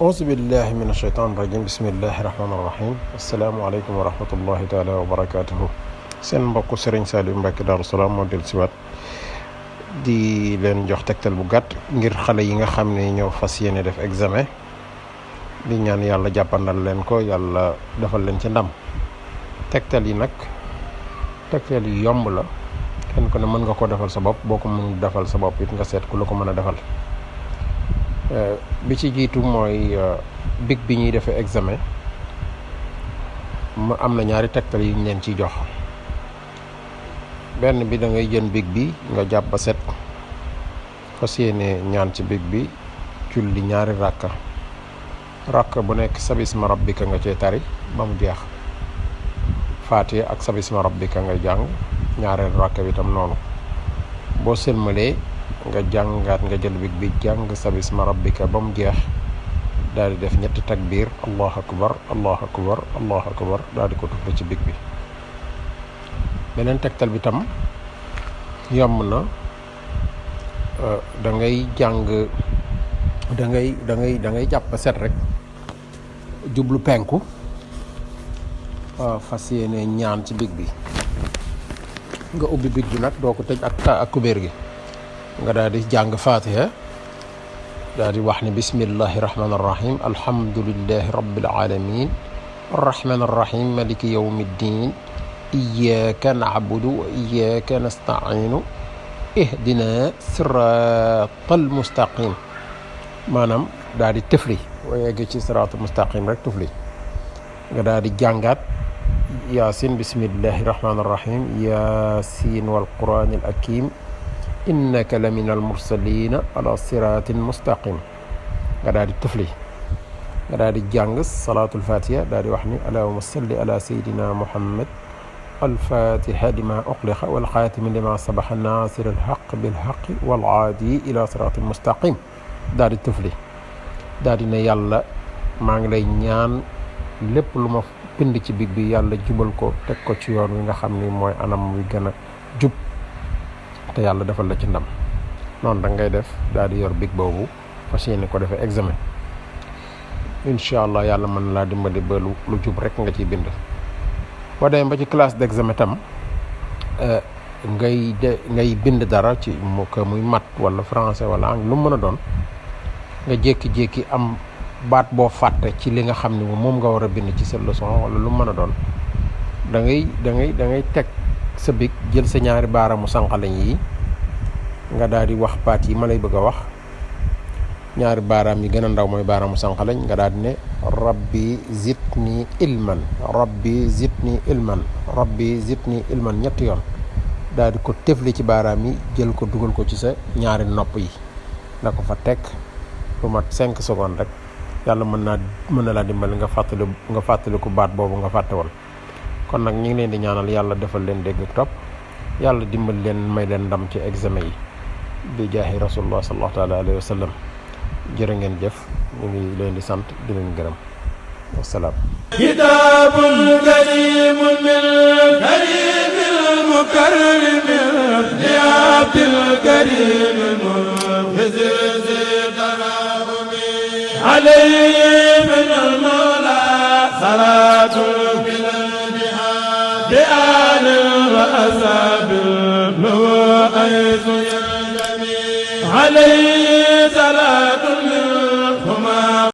auzu billahi min asheytaan rajim bismillahi rahmaani rahim asalaamaaleykum wa rahmatullahi taala wa barakatuhu seen mbokku Serigne Saliou Mbacké Darou Salaam moo del siwaat di leen jox tegtal bu gàtt ngir xale yi nga xam ne ñoo fas yéene def examen di ñaan yàlla jàppandal leen ko yàlla defal leen ci ndam tegtal yi nag tegtal yi yomb la kenn ko ne mën nga ko defal sa bopp boo ko mën defal sa bopp it nga seet ku la ko mën a defal bi ci jiitu mooy bic bi ñuy defee examen mu am na ñaari tegtal yi ñu leen ciy jox benn bi da ngay jël bic bi nga jàpp ba set fas yéene ñaan ci bic bi julli ñaari rakka bu nekk sabisma rabbika nga cee tari ba mu jeex Faatiha ak sabisma rabbika nga jàng ñaareel rakka bi tam noonu boo sëlmalee nga jàngaat nga jël bic bi jàng sabisma rabbika ba mu jeex daal di def ñetti takbir allahu akbar allahu akbar allahu akbar daal di ko tufli ci bic bi. beneen tegtal bi tam yomb na da ngay jàng da ngay jàpp ba set rek jublu penku fas yéene ñaan ci bic bi nga ubbi bic bi nag doo ko tëj ak kubéer gi nga daal di jàng Faatiha daal di wax ni bismillahi rahmaani rahim alhamdulillahi rabbil alamin arrahmaani rahim maliki yawmi ddin iyyaka na'budu wa iyyaka nasta'inu ihdina siratal mustaqim maanaam daal di tëfli boo yeggee ci siratal mustaqim rek tëfli nga daal di jàngaat yaasin bismillahi rahmaani rahim yaasin wal quraanil hakiim innaka la min al mursalina ala siratin mustaqim nga daal di tëfli nga daal di jàng salaatul fatiha daal di wax ni allahumma salli ala sayyidina muhammad alfatiha lima uqliqa wal xaatimi lima sabaxa nasir alxaq bilxaqi wal aadi ila siratin mustaqim daal di tëfli daal di ne yàlla maa ngi lay ñaan lépp lu ma bind ci bic bi yàlla jubal ko teg ko ci yoon wi nga xam ni mooy anam wi gën a jub te yàlla defal la ci ndam noonu da ngay def daal di yor bic boobu fas yéene ko defee examen incha allah yàlla mën laa dimbali ba lu jub rek nga ciy bind. boo demee ba ci classe d'examen tam ngay bind dara ci muy mat wala français wala anglais lu mu mën a doon nga jékki-jékki am baat boo fàtte ci li nga xam ne moom nga war a bind ci sa leçon wala lu mu mën a doon da ngay teg sa bic jël sa ñaari baaraamu sànqalañ yi nga daal di wax baat yi ma lay bëgg a wax ñaari baaraam yi gën a ndaw mooy baaraamu sànqalañ nga daal di ne rabbi zidni ilman rabbi zidni ilman rabbi zidni ilman ñetti yoon daal di ko tefli ci baaraam yi jël ko dugal ko ci sa ñaari nopp yi na ko fa teg lu mat 5 secondes rek yàlla mën na laa dimbali nga fàttaliku baat boobu nga fàtte woon. kon nag ñu ngi leen di ñaanal yàlla defal leen dégg ak topp yàlla dimbali leen may leen ndam ci examen yi bi jaahi rasulullah sallallahu taala alayhi wa sallam jërë ngeen jëf ñu ngi leen di sant di leen gërëm wasalaam. kitaabun kariimun min kariimil mukarramin li abdil kariimil munfizil tarahumi alayhi min al mawla salaatu بآل وأصحاب له أيضا عليه